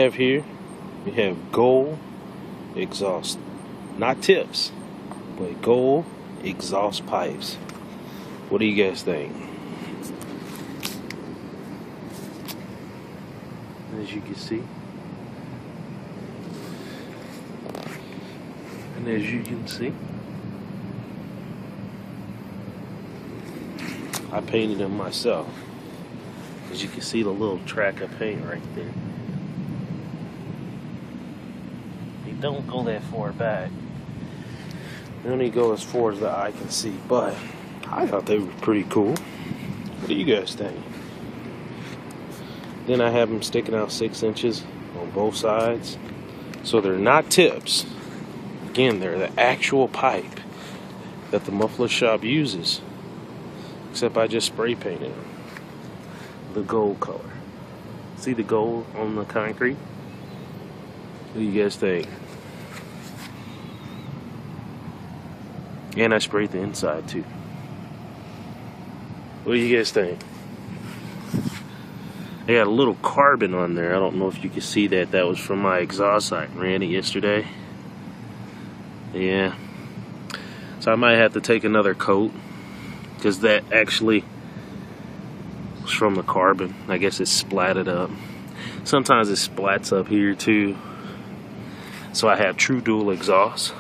Have here, we have gold exhaust, not tips, but gold exhaust pipes. What do you guys think? As you can see, and as you can see, I painted them myself. As you can see, the little track of paint right there. They don't go that far back. They only go as far as the eye can see, but I thought they were pretty cool. What do you guys think? Then I have them sticking out 6 inches on both sides. So they're not tips. Again, they're the actual pipe that the muffler shop uses. Except I just spray painted them the gold color. See the gold on the concrete? What do you guys think? And I sprayed the inside too. What do you guys think? I got a little carbon on there. I don't know if you can see that. That was from my exhaust. I ran it yesterday. Yeah. So I might have to take another coat, because that actually was from the carbon. I guess it splatted up. Sometimes it splats up here too. So I have true dual exhaust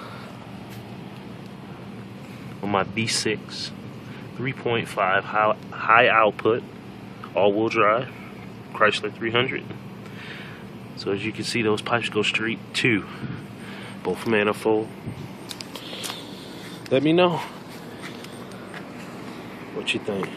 on my V6 3.5 high output all-wheel drive Chrysler 300. So as you can see, those pipes go straight to both manifold. Let me know what you think.